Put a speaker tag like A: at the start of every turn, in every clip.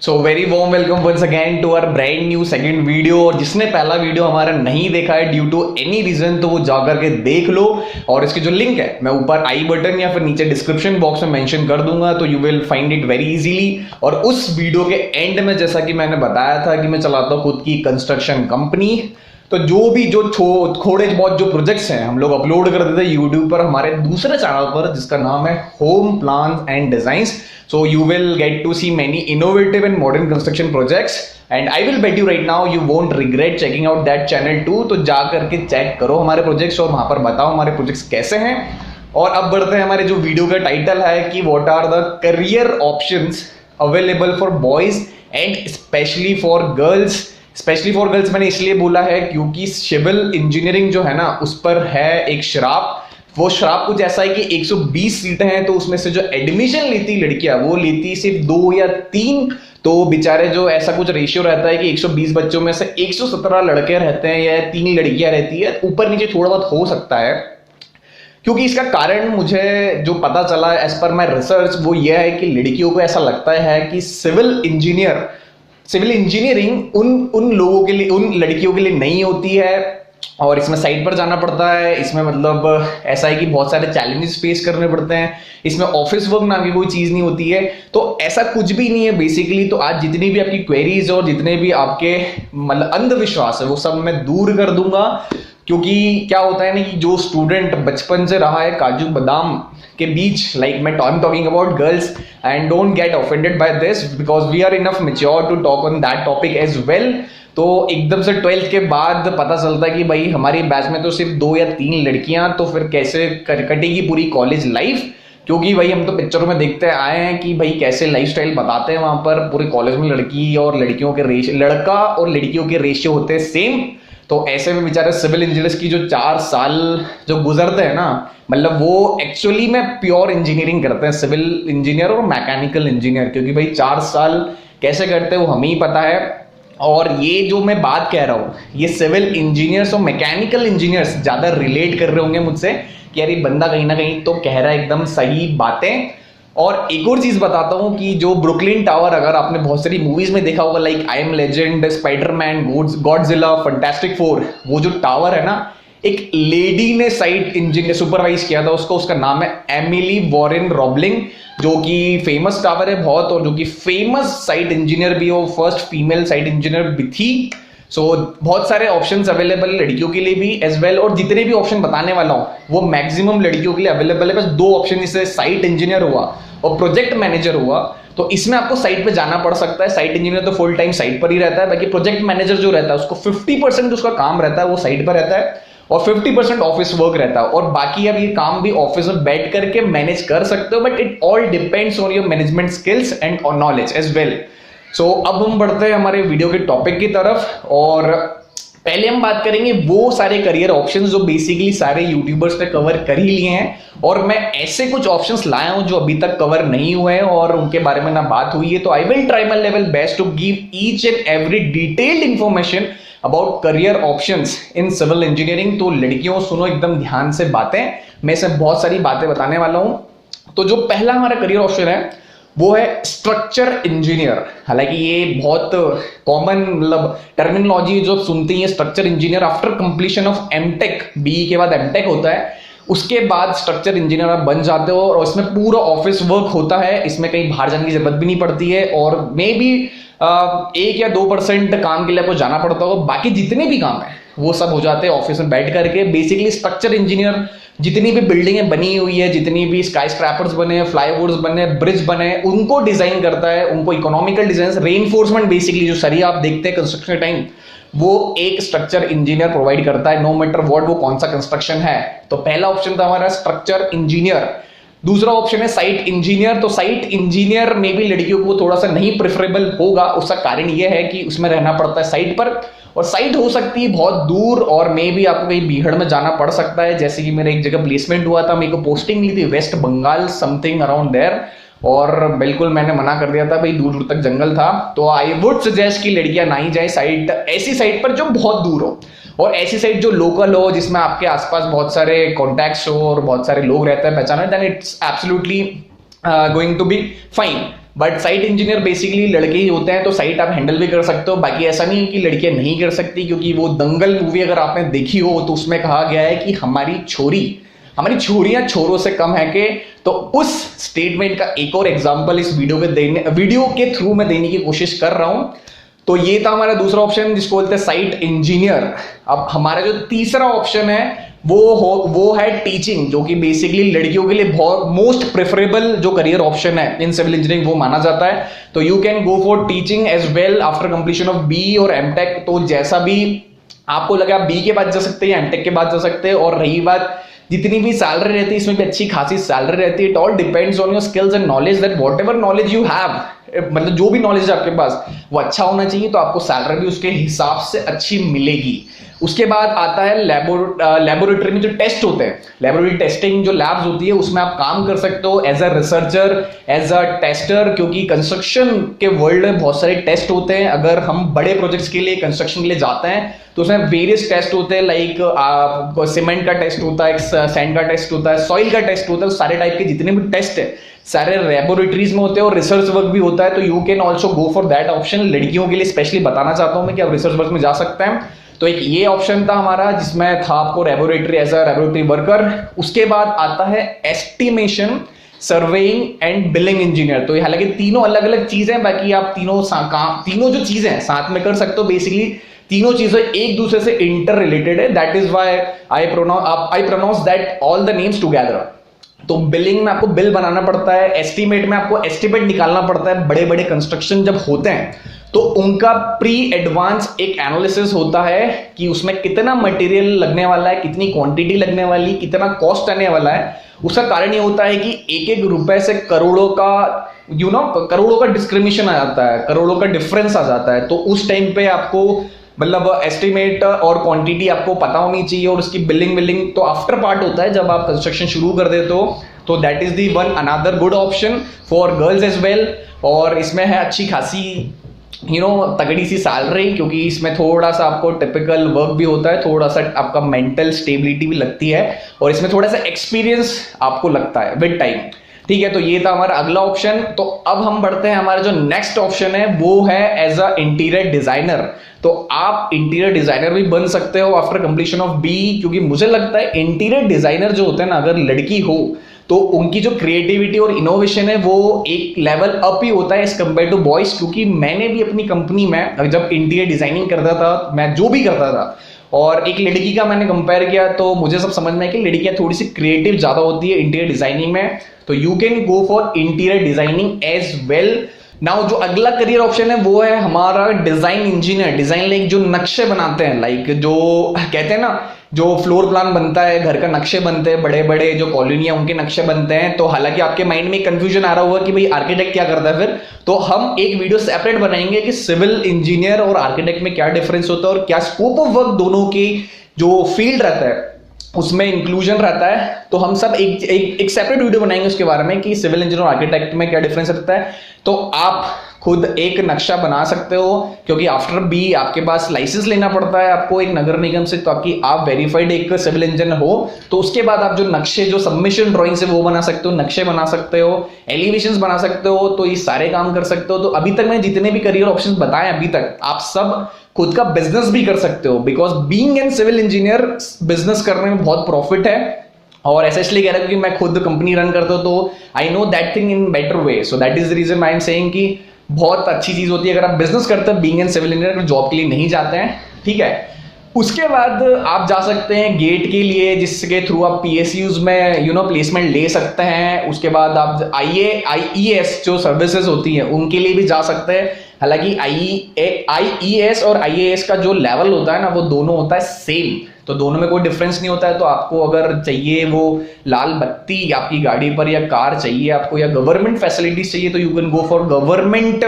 A: So very warm welcome once again to our brand new second video. और जिसने पहला video हमारा नहीं देखा है ड्यू टू एनी रीजन तो वो जाकर के देख लो। और इसकी जो लिंक है मैं ऊपर आई बटन या फिर नीचे डिस्क्रिप्शन बॉक्स में मेंशन कर दूंगा, तो you will find it very easily. और उस वीडियो के एंड में जैसा कि मैंने बताया था कि मैं चलाता हूँ खुद की कंस्ट्रक्शन कंपनी, तो जो भी जो थोड़े बहुत जो प्रोजेक्ट्स हैं हम लोग अपलोड कर देते हैं यूट्यूब पर हमारे दूसरे चैनल पर जिसका नाम है home plans and designs. So you will get to see many innovative and modern construction projects and I will bet you right now you won't regret checking out that channel too। तो जा करके check करो हमारे projects और वहां पर बताओ हमारे प्रोजेक्ट्स कैसे हैं। और अब बढ़ते हैं हमारे जो वीडियो का टाइटल है कि what are the career options available for boys and specially for girls. Specially for girls मैंने इसलिए बोला है क्योंकि सिविल इंजीनियरिंग जो है ना उस पर है एक श्राप। वो श्राप कुछ ऐसा है कि 120 सीटें हैं तो उसमें से जो एडमिशन लेती लड़कियां वो लेती सिर्फ 2 या 3। तो बेचारे जो ऐसा कुछ रेशियो रहता है कि 120 बच्चों में से 117 लड़के रहते हैं या 3 लड़कियां रहती है, ऊपर नीचे थोड़ा बहुत हो सकता है। क्योंकि इसका कारण मुझे जो पता चला एज पर माई रिसर्च वो ये है कि लड़कियों को ऐसा लगता है कि सिविल इंजीनियरिंग उन लोगों के लिए, उन लड़कियों के लिए नहीं होती है। और इसमें साइट पर जाना पड़ता है, इसमें मतलब ऐसा है कि बहुत सारे चैलेंजेस फेस करने पड़ते हैं, इसमें ऑफिस वर्क नाम की कोई चीज नहीं होती है। तो ऐसा कुछ भी नहीं है बेसिकली। तो आज जितनी भी आपकी क्वेरीज और जितने भी आपके मतलब अंधविश्वास है वो सब मैं दूर कर दूंगा। क्योंकि क्या होता है ना कि जो स्टूडेंट बचपन से रहा है काजू बादाम के बीच, लाइक मैं talking about girls and don't get offended by this because we are enough mature to talk on that topic as well. तो एकदम से 12th के बाद पता चलता है कि भाई हमारी बैच में तो सिर्फ 2 या 3 लड़कियां, तो फिर कैसे कटेगी पूरी कॉलेज लाइफ। क्योंकि भाई हम तो पिक्चरों में देखते आए हैं कि भाई कैसे लाइफस्टाइल बताते हैं वहां पर पूरे कॉलेज में लड़की और लड़कियों के रेशियो, लड़का और लड़कियों के रेशियो होते हैं सेम। तो ऐसे में बेचारे सिविल इंजीनियर्स की जो 4 साल जो गुजरते हैं ना, मतलब वो एक्चुअली में प्योर इंजीनियरिंग करते हैं सिविल इंजीनियर और मैकेनिकल इंजीनियर। क्योंकि भाई 4 साल कैसे करते हैं वो हमें ही पता है। और ये जो मैं बात कह रहा हूँ ये सिविल इंजीनियर्स और मैकेनिकल इंजीनियर्स ज्यादा रिलेट कर रहे होंगे मुझसे कि यार ये बंदा कहीं ना कहीं तो कह रहा है एकदम सही बातें। और एक और चीज बताता हूँ कि जो ब्रुकलिन टावर अगर आपने बहुत सारी मूवीज में देखा होगा like I am legend, Spiderman, Godzilla, fantastic four, वो जो टावर है ना एक लेडी ने साइट इंजीनियर सुपरवाइज किया था उसको, उसका नाम है एमिली वॉरेन रॉबलिंग, जो कि फेमस टावर है बहुत और जो कि फेमस साइट इंजीनियर भी हो, फर्स्ट फीमेल साइट इंजीनियर भी थी। सो बहुत सारे ऑप्शंस अवेलेबल लड़कियों के लिए भी एज वेल। और जितने भी ऑप्शन बताने वाला हूं वो मैक्सिमम लड़कियों के लिए अवेलेबल है। बस 2 ऑप्शन इससे साइट इंजीनियर हुआ और प्रोजेक्ट मैनेजर हुआ। तो इसमें आपको साइट पे जाना पड़ सकता है। साइट इंजीनियर तो फुल टाइम साइट पर ही रहता है, बाकी प्रोजेक्ट मैनेजर जो रहता है उसको 50% उसका काम रहता है वो साइट पर रहता है और 50% ऑफिस वर्क रहता है। और बाकी अब ये काम भी ऑफिस में बैठ करके मैनेज कर सकते हो, but it all depends on your management skills and on knowledge as well. So अब हम बढ़ते हैं हमारे वीडियो के टॉपिक की तरफ। और पहले हम बात करेंगे वो सारे करियर ऑप्शंस जो बेसिकली सारे यूट्यूबर्स ने कवर कर ही लिए हैं। और मैं ऐसे कुछ ऑप्शंस लाया हूं जो अभी तक कवर नहीं हुए हैं और उनके बारे में ना बात हुई है। तो I will try my level best to give each and every detailed information about career options in civil engineering. तो लड़कियों सुनो एकदम ध्यान से बातें, मैं इसमें बहुत सारी बातें बताने वाला हूं। तो जो पहला हमारा करियर ऑप्शन है वो है स्ट्रक्चर इंजीनियर। हालांकि ये बहुत कॉमन मतलब टर्मिनोलॉजी जो सुनते हैं structure engineer after completion of MTech, BE के बाद एमटेक होता है, उसके बाद स्ट्रक्चर इंजीनियर आप बन जाते हो और इसमें पूरा ऑफिस वर्क होता है। इसमें कहीं बाहर जाने की जरूरत भी नहीं पड़ती है और मे बी 1 या 2% काम के लिए आपको जाना पड़ता होगा, बाकी जितने भी काम है वो सब हो जाते हैं ऑफिस में बैठ करके। बेसिकली स्ट्रक्चर इंजीनियर जितनी भी बिल्डिंगे बनी हुई है, जितनी भी स्काई स्क्रैपर्स बने, फ्लाईओवर्स बने, ब्रिज बने, उनको डिजाइन करता है, उनको इकोनॉमिकल डिजाइन, रेनफोर्समेंट बेसिकली जो सरिया आप देखते हैं कंस्ट्रक्शन टाइम वो एक स्ट्रक्चर इंजीनियर प्रोवाइड करता है, नो मैटर व्हाट वो कौन सा कंस्ट्रक्शन है। तो पहला ऑप्शन था हमारा स्ट्रक्चर इंजीनियर। दूसरा ऑप्शन है साइट इंजीनियर। तो साइट इंजीनियर में भी लड़कियों को थोड़ा सा नहीं प्रेफरेबल होगा, उसका कारण यह है कि उसमें रहना पड़ता है साइट पर और साइट हो सकती है बहुत दूर और मे भी आपको कहीं भीड़ में जाना पड़ सकता है। जैसे कि मेरे एक जगह प्लेसमेंट हुआ था, मेरे को पोस्टिंग मिली थी West Bengal something around there और बिल्कुल मैंने मना कर दिया था, भाई दूर दूर तक जंगल था। तो आई वुड सजेस्ट कि लड़कियां ना ही जाए साइट, ऐसी साइट पर जो बहुत दूर हो और ऐसी साइट जो लोकल हो जिसमें आपके आसपास बहुत सारे कॉन्टैक्ट्स हो और बहुत सारे लोग रहते हैं पहचाने, then it's absolutely going to be fine. But site engineer basically लड़के ही होते हैं, तो साइट आप हैंडल भी कर सकते हो। बाकी ऐसा नहीं है कि लड़कियां नहीं कर सकती, क्योंकि वो दंगल मूवी अगर आपने देखी हो तो उसमें कहा गया है कि हमारी छोरियां छोरों से कम है के। तो उस स्टेटमेंट का एक और एग्जांपल इस वीडियो के थ्रू मैं देने की कोशिश कर रहा हूं। तो ये था हमारा दूसरा ऑप्शन जिसको बोलते हैं साइट इंजीनियर। अब हमारा जो तीसरा ऑप्शन है वो है टीचिंग, जो कि बेसिकली लड़कियों के लिए बहुत मोस्ट प्रेफरेबल जो करियर ऑप्शन है इन सिविल इंजीनियरिंग वो माना जाता है। तो you can go for teaching as well after completion of B और एमटेक। तो जैसा भी आपको लगा, बी के बाद जा सकते हैं, एमटेक के बाद जा सकते हैं। और रही बात जितनी भी सैलरी रहती है, इसमें भी अच्छी खासी सैलरी रहती है। It all depends on your skills and knowledge, that whatever knowledge you have, मतलब जो भी नॉलेज है आपके पास वो अच्छा होना चाहिए, तो आपको सैलरी भी उसके हिसाब से अच्छी मिलेगी। उसके बाद आता है लेबोरेटरी में जो टेस्ट होते हैं, लेबोरेटरी टेस्टिंग जो लैब्स होती है उसमें आप काम कर सकते हो as a researcher, as a tester, क्योंकि कंस्ट्रक्शन के वर्ल्ड में बहुत सारे टेस्ट होते हैं। अगर हम बड़े प्रोजेक्ट्स के लिए कंस्ट्रक्शन के लिए जाते हैं तो उसमें वेरियस टेस्ट होते हैं, लाइक सीमेंट का टेस्ट होता है, सैंड का टेस्ट होता है, सॉइल का टेस्ट होता है। सारे टाइप के जितने भी टेस्ट है सारे लेबोरेटरीज में होते हैं और रिसर्च वर्क भी होता है। तो you can also go for that option. लड़कियों के लिए स्पेशली बताना चाहता हूं मैं कि आप रिसर्च वर्क में जा सकते हैं। तो एक ये ऑप्शन था हमारा जिसमें था आपको laboratory as a laboratory worker. उसके बाद आता है estimation, surveying and billing engineer. तो हालांकि तीनों अलग अलग चीजें, बाकी आप तीनों जो चीजें साथ में कर सकते हो। बेसिकली तीनों चीजें एक दूसरे से इंटर रिलेटेड है, that is why I pronounce that all the names together. तो बिलिंग में आपको बिल बनाना पड़ता है, एस्टीमेट में आपको एस्टीमेट निकालना पड़ता है। बड़े बड़े कंस्ट्रक्शन जब होते हैं तो उनका प्री एडवांस एक एनालिसिस होता है कि उसमें कितना मटेरियल लगने वाला है, कितनी क्वांटिटी लगने वाली, कितना कॉस्ट आने वाला है। उसका कारण ये होता है कि एक एक रुपए से करोड़ों का डिस्क्रिमिनेशन आ जाता है, करोड़ों का डिफरेंस आ जाता है। तो उस टाइम पे आपको मतलब एस्टिमेट और क्वांटिटी आपको पता होनी चाहिए, और उसकी बिलिंग तो आफ्टर पार्ट होता है जब आप कंस्ट्रक्शन शुरू कर देते हो। तो that is the one another good option for girls as well. और इसमें है अच्छी खासी तगड़ी सी सैलरी, क्योंकि इसमें थोड़ा सा आपको टिपिकल वर्क भी होता है, थोड़ा सा आपका मेंटल स्टेबिलिटी भी लगती है, और इसमें थोड़ा सा एक्सपीरियंस आपको लगता है विद टाइम। ठीक है, तो ये था हमारा अगला ऑप्शन। तो अब हम बढ़ते हैं, हमारा जो नेक्स्ट ऑप्शन है वो है एज अ इंटीरियर डिजाइनर। तो आप इंटीरियर डिजाइनर भी बन सकते हो आफ्टर कंप्लीशन ऑफ बी, क्योंकि मुझे लगता है इंटीरियर डिजाइनर जो होते हैं ना, अगर लड़की हो तो उनकी जो क्रिएटिविटी और इनोवेशन है वो एक लेवल अप ही होता है एज कंपेयर टू बॉयज। क्योंकि मैंने भी अपनी कंपनी में जब इंटीरियर डिजाइनिंग करता था, मैं जो भी करता था, और एक लड़की का मैंने कंपेयर किया, तो मुझे सब समझ में आया कि लड़कियां थोड़ी सी क्रिएटिव ज्यादा होती है इंटीरियर डिजाइनिंग में। तो you can go for interior designing as well. Now जो अगला करियर ऑप्शन है वो है हमारा डिजाइन इंजीनियर। डिजाइन लाइक जो नक्शे बनाते हैं, लाइक जो कहते हैं ना, जो फ्लोर प्लान बनता है, घर का नक्शे बनते हैं, बड़े बड़े जो कॉलोनियां उनके नक्शे बनते हैं। तो हालांकि आपके माइंड में कंफ्यूजन आ रहा होगा कि भाई आर्किटेक्ट क्या करता है फिर, तो हम एक वीडियो सेपरेट बनाएंगे कि सिविल इंजीनियर और आर्किटेक्ट में क्या डिफरेंस होता है और क्या स्कोप ऑफ वर्क दोनों की जो फील्ड रहता है उसमें इंक्लूजन रहता है। तो हम सब एक सेपरेट वीडियो बनाएंगे उसके बारे में कि सिविल इंजीनियर और आर्किटेक्ट में क्या डिफरेंस रहता है। तो आप खुद एक नक्शा बना सकते हो, क्योंकि आफ्टर बी आपके पास लाइसेंस लेना पड़ता है आपको एक नगर निगम से, ताकि आप वेरीफाइड एक सिविल इंजीनियर हो। तो उसके बाद आप जो नक्शे, जो सबमिशन ड्राइंग से वो बना सकते हो, नक्शे बना सकते हो, एलिवेशंस बना सकते हो। तो ये सारे काम कर सकते हो। तो अभी तक मैंने जितने भी करियर ऑप्शंस बताए अभी तक, आप सब खुद का बिजनेस भी कर सकते हो, because being an civil engineer business करने में बहुत प्रॉफिट है। और ऐसा इसलिए कह रहा हूं कि मैं खुद कंपनी रन करता हूं, तो I know that thing in better way. So that is the reason I am saying कि बहुत अच्छी चीज होती है अगर आप बिजनेस करते हैं being an civil engineer, job के लिए नहीं जाते हैं। ठीक है, उसके बाद आप जा सकते हैं गेट के लिए, जिसके थ्रू आप पीएसयूज में प्लेसमेंट ले सकते हैं। उसके बाद आप आईईएस जो सर्विसेज होती हैं उनके लिए भी जा सकते हैं। हालांकि आईईएस और आईएएस का जो लेवल होता है ना, वो दोनों होता है सेम, तो दोनों में कोई डिफरेंस नहीं होता है। तो आपको अगर चाहिए वो लाल बत्ती आपकी गाड़ी पर, या कार चाहिए आपको, या गवर्नमेंट फैसिलिटीज चाहिए, तो you can go for government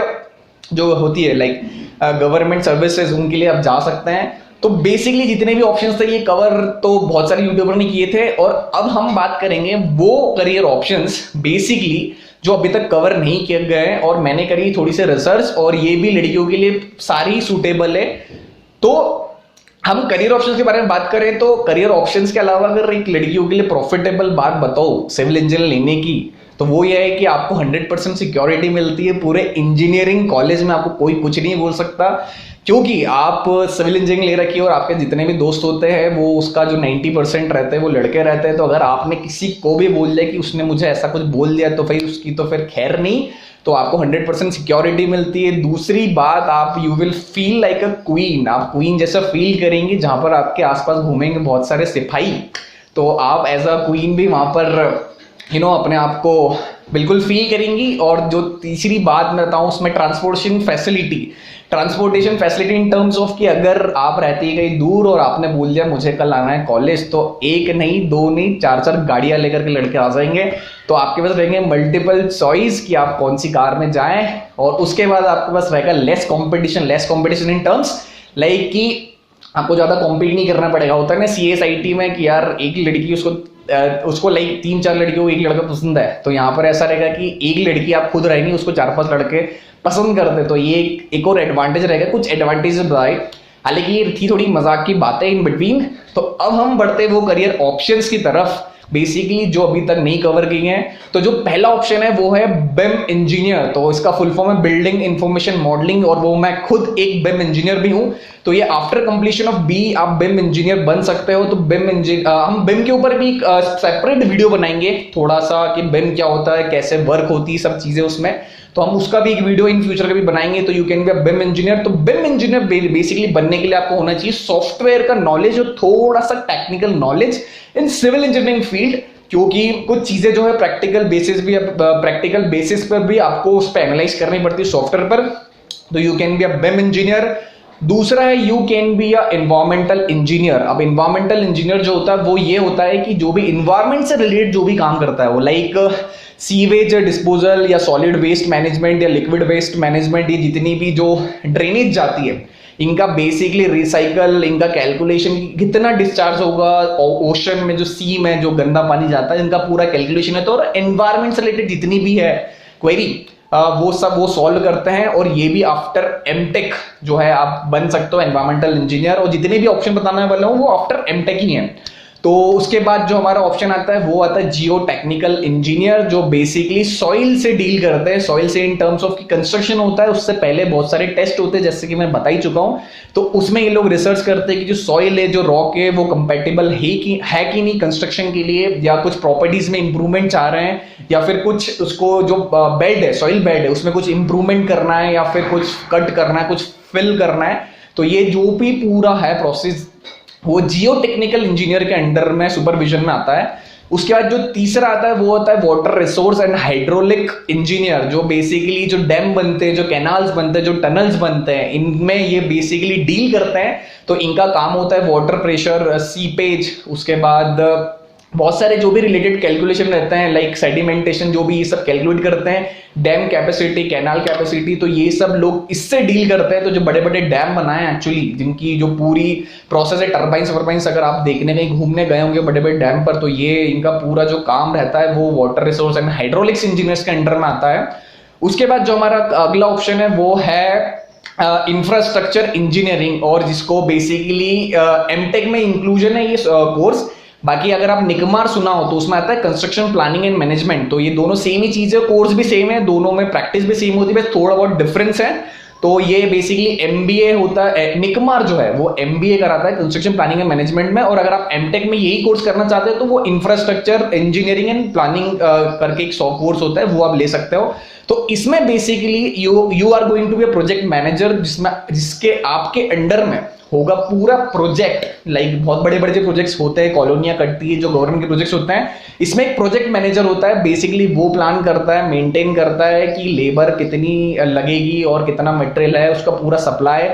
A: जो होती है लाइक गवर्नमेंट सर्विसेज, उनके लिए आप जा सकते हैं। तो बेसिकली जितने भी ऑप्शंस थे ये कवर तो बहुत सारे यूट्यूबर ने किए थे। और अब हम बात करेंगे वो करियर ऑप्शंस बेसिकली जो अभी तक कवर नहीं किए गए, और मैंने करी थोड़ी सी रिसर्च, और ये भी लड़कियों के लिए सारी सूटेबल है। तो हम करियर ऑप्शंस के बारे में बात करें तो करियर ऑप्शंस के अलावा अगर एक लड़कियों के लिए प्रॉफिटेबल बात बताओ सिविल इंजीनियर लेने की, तो वो ये है कि आपको 100% सिक्योरिटी मिलती है पूरे इंजीनियरिंग कॉलेज में, आपको कोई कुछ नहीं बोल सकता, क्योंकि आप सिविल इंजीनियरिंग ले रखी है और आपके जितने भी दोस्त होते हैं वो उसका जो 90% रहते हैं वो लड़के रहते हैं। तो अगर आपने किसी को भी बोल दिया कि उसने मुझे ऐसा कुछ बोल दिया तो फिर उसकी तो फिर खैर नहीं, तो आपको 100% सिक्योरिटी मिलती है। दूसरी बात, आप you will feel like a queen, आप क्वीन जैसा फील करेंगे, जहां पर आपके आसपास घूमेंगे बहुत सारे सिपाही, तो आप एज अ क्वीन भी वहां पर अपने आप को बिल्कुल फील करेंगी। और जो तीसरी बात मैं बताऊं उसमें transportation facility in terms of कि अगर आप रहती है कहीं दूर और आपने बोल दिया मुझे कल आना है कॉलेज, तो एक नहीं, दो नहीं, चार चार गाड़ियां लेकर के लड़के आ जाएंगे। तो आपके पास रहेंगे मल्टीपल चॉइस कि आप कौन सी कार में जाएं। और उसके बाद आपके पास रहेगा less competition in terms like कि आपको ज्यादा कॉम्पीट नहीं करना पड़ेगा। होता है ना CSIT में कि यार एक लड़की उसको लाइक 3-4 लड़कियों को एक लड़का पसंद है, तो यहाँ पर ऐसा रहेगा कि एक लड़की आप खुद रहेंगी, उसको 4-5 लड़के पसंद करते, तो ये एक और एडवांटेज रहेगा। कुछ एडवांटेजेस बताए, हालांकि ये थी थोड़ी मजाक की बातें इन बिटवीन। तो अब हम बढ़ते वो करियर ऑप्शंस की तरफ, बेसिकली जो अभी तक नहीं कवर की हैं। तो जो पहला ऑप्शन है वो है BIM इंजीनियर, तो इसका फुल फॉर्म है बिल्डिंग इंफॉर्मेशन मॉडलिंग, और वो मैं खुद एक BIM इंजीनियर भी हूं। तो ये आफ्टर कंप्लीशन ऑफ बी आप BIM इंजीनियर बन सकते हो। तो हम BIM के ऊपर भी सेपरेट वीडियो बनाएंगे थोड़ा सा कि BIM क्या होता है, कैसे वर्क होती है, सब चीजें उसमें, तो हम उसका भी एक वीडियो इन फ्यूचर का भी बनाएंगे। तो you can be a BIM engineer. तो BIM इंजीनियर बेसिकली बनने के लिए आपको होना चाहिए सॉफ्टवेयर का नॉलेज और थोड़ा सा technical knowledge in civil engineering field, क्योंकि कुछ चीजें जो है प्रैक्टिकल बेसिस पर भी आपको उस पर एनालाइज करनी पड़ती है सॉफ्टवेयर पर। तो you can be a BIM engineer. दूसरा है you can be a environmental engineer. अब एनवायरमेंटल इंजीनियर जो होता है वो ये होता है कि जो भी इन्वायरमेंट से रिलेटेड जो भी काम करता है वो, लाइक सीवेज डिस्पोजल या सॉलिड वेस्ट मैनेजमेंट या लिक्विड वेस्ट मैनेजमेंट, ये जितनी भी जो ड्रेनेज जाती है इनका बेसिकली रिसाइकल, इनका कैलकुलेशन, कितना डिस्चार्ज होगा ओशन में, जो सी में जो गंदा पानी जाता है, इनका पूरा कैलकुलेशन है। तो एनवायरमेंट से रिलेटेड जितनी भी है क्वेरी वो सब वो सॉल्व करते हैं। और ये भी आफ्टर एमटेक जो है आप बन सकते हो एनवायरमेंटल इंजीनियर। और जितने भी ऑप्शन बताने वाला हूं वो आफ्टर एमटेक ही हैं। तो उसके बाद जो हमारा ऑप्शन आता है वो आता है जियो टेक्निकल इंजीनियर, जो बेसिकली सॉइल से डील करते हैं। सॉइल से इन टर्म्स ऑफ की कंस्ट्रक्शन होता है, उससे पहले बहुत सारे टेस्ट होते हैं जैसे कि मैं बता ही चुका हूं। तो उसमें ये लोग रिसर्च करते हैं कि जो सॉइल है, जो रॉक है, वो कंपेटेबल है कि नहीं कंस्ट्रक्शन के लिए, या कुछ प्रॉपर्टीज में इंप्रूवमेंट चाह रहे हैं, या फिर कुछ उसको जो बेड है, सॉइल बेड है, उसमें कुछ इंप्रूवमेंट करना है, या फिर कुछ कट करना है, कुछ फिल करना है। तो ये जो भी पूरा है प्रोसेस वो जियो टेक्निकल इंजीनियर के अंडर में सुपरविजन में आता है। उसके बाद जो तीसरा आता है वो होता है water resource and hydraulic engineer, जो बेसिकली जो डैम बनते हैं, जो कैनाल्स बनते हैं, जो टनल्स बनते हैं, इनमें ये बेसिकली डील करते हैं। तो इनका काम होता है वाटर प्रेशर, सीपेज, उसके बाद बहुत सारे जो भी रिलेटेड कैलकुलेशन रहते हैं, लाइक सेडिमेंटेशन, जो भी ये सब कैलकुलेट करते हैं, डैम कैपेसिटी, कैनाल कैपेसिटी, तो ये सब लोग इससे डील करते हैं। तो जो बड़े बड़े डैम बनाए एक्चुअली, जिनकी जो पूरी प्रोसेस है, टर्बाइंस, अगर आप देखने कहीं घूमने गए होंगे बड़े बड़े डैम पर, तो ये इनका पूरा जो काम रहता है वो water resource and hydraulics engineers के अंडर में आता है। उसके बाद जो हमारा अगला ऑप्शन है वो है इंफ्रास्ट्रक्चर इंजीनियरिंग, और जिसको बेसिकली एमटेक में इंक्लूजन है ये कोर्स। बाकी अगर आप निकमार सुना हो तो उसमें आता है कंस्ट्रक्शन प्लानिंग एंड मैनेजमेंट। तो ये दोनों सेम ही चीज है, कोर्स भी सेम है, दोनों में प्रैक्टिस भी सेम होती है, बस थोड़ा बहुत डिफरेंस है। तो ये बेसिकली एमबीए होता है, निकमार जो है वो एमबीए कराता है कंस्ट्रक्शन प्लानिंग एंड मैनेजमेंट में। और अगर आप एमटेक में यही कोर्स करना चाहते हो तो वो इंफ्रास्ट्रक्चर इंजीनियरिंग एंड प्लानिंग करके एक 100 कोर्स होता है, वो आप ले सकते हो। तो इसमें basically you are going to be a project manager, जिसके आपके अंडर में होगा पूरा प्रोजेक्ट, लाइक बहुत बड़े बड़े जो प्रोजेक्ट्स होते हैं, कॉलोनियां कटती है, जो गवर्नमेंट के प्रोजेक्ट्स होते हैं, इसमें एक प्रोजेक्ट मैनेजर होता है। बेसिकली वो प्लान करता है, मेंटेन करता है कि लेबर कितनी लगेगी और कितना मटेरियल है, उसका पूरा supply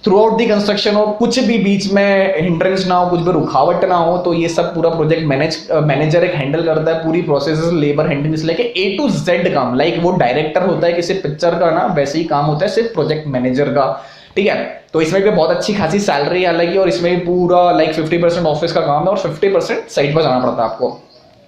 A: through out the construction हो, कुछ भी बीच में हिंड्रेंस ना हो, कुछ भी रुकावट ना हो। तो ये सब पूरा प्रोजेक्ट मैनेजर एक हैंडल करता है, पूरी प्रोसेस, लेबर हैंडलिंग से लेके A to Z काम। लाइक वो डायरेक्टर होता है किसी पिक्चर का ना, वैसे ही काम होता है सिर्फ प्रोजेक्ट मैनेजर का, ठीक है। तो इसमें भी बहुत अच्छी खासी सैलरी अलग है, और इसमें भी पूरा लाइक 50% ऑफिस का काम है और 50% साइट पर जाना पड़ता है आपको,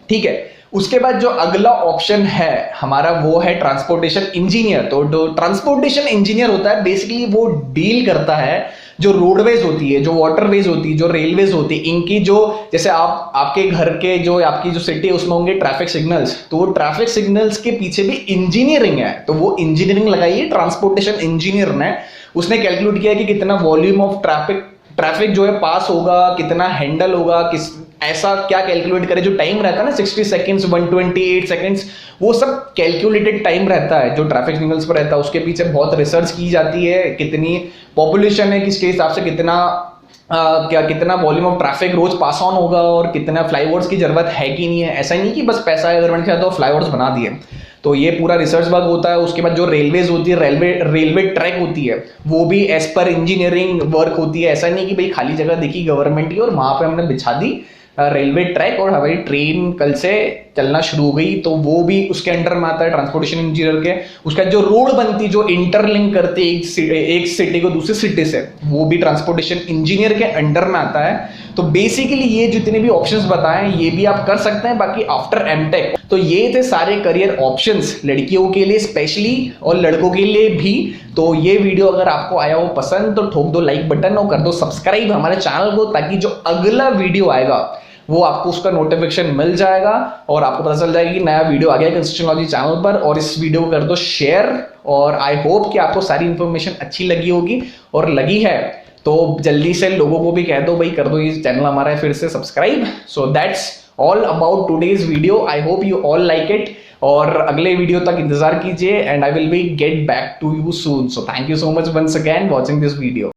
A: ठीक है। उसके बाद जो अगला ऑप्शन है हमारा वो है ट्रांसपोर्टेशन इंजीनियर। तो जो ट्रांसपोर्टेशन इंजीनियर होता है बेसिकली वो डील करता है जो रोडवेज होती है, जो वाटरवेज होती है, जो रेलवेज होती है, इनकी जो जैसे आपके घर के जो आपकी जो सिटी है उसमें होंगे ट्रैफिक सिग्नल्स, तो वो ट्रैफिक सिग्नल्स के पीछे भी इंजीनियरिंग है। तो वो इंजीनियरिंग लगाई है ट्रांसपोर्टेशन इंजीनियर ने। उसने कैलकुलेट किया कि कितना वॉल्यूम ऑफ ट्रैफिक जो है पास होगा, कितना हैंडल होगा, किस ऐसा क्या कैलकुलेट करे। जो टाइम रहता है ना 60 सेकंड्स 128 सेकंड्स, वो सब कैलकुलेटेड टाइम रहता है जो ट्रैफिक सिग्नल्स पर रहता है। उसके पीछे बहुत रिसर्च की जाती है, कितनी पॉपुलेशन है, किसके हिसाब से कितना वॉल्यूम ऑफ ट्रैफिक रोज पास ऑन होगा और कितना फ्लाईओवर्स की जरूरत है कि नहीं है। ऐसा नहीं कि बस पैसा है गवर्नमेंट के साथ तो फ्लाईओवर्स बना दिए। तो ये पूरा रिसर्च वर्क होता है। उसके बाद जो रेलवेज होती है, रेलवे ट्रैक होती है, वो भी एज पर इंजीनियरिंग वर्क होती है। ऐसा नहीं कि भाई खाली जगह देखी गवर्नमेंट की और वहां पे हमने बिछा दी रेलवे ट्रैक और हमारी ट्रेन कल से चलना शुरू हो गई, तो वो भी उसके अंडर में आता है ट्रांसपोर्टेशन इंजीनियर के। उसका जो रोड बनती, जो इंटरलिंक करती एक सिटी को दूसरी सिटी से, वो भी ट्रांसपोर्टेशन इंजीनियर के अंडर में आता है। तो बेसिकली ये जितने भी ऑप्शंस बताए ये भी आप कर सकते हैं बाकी आफ्टर एमटेक। तो ये थे सारे करियर ऑप्शंस लड़कियों के लिए स्पेशली और लड़कों के लिए भी। तो ये वीडियो अगर आपको आया हो पसंद तो ठोक दो लाइक बटन और कर दो सब्सक्राइब हमारे चैनल को, ताकि जो अगला वीडियो आएगा वो आपको उसका नोटिफिकेशन मिल जाएगा और आपको पता चल जाएगा कि नया वीडियो आ गया कंस्ट्रक्शन लॉजी चैनल पर। और इस वीडियो को कर दो शेयर और आई होप कि आपको सारी इंफॉर्मेशन अच्छी लगी होगी, और लगी है तो जल्दी से लोगों को भी कह दो भाई कर दो ये चैनल हमारा फिर से subscribe. So that's all about today's video. I hope you all like it और अगले वीडियो तक इंतजार कीजिए and I will be get back to you soon. So thank you so much once again watching this video.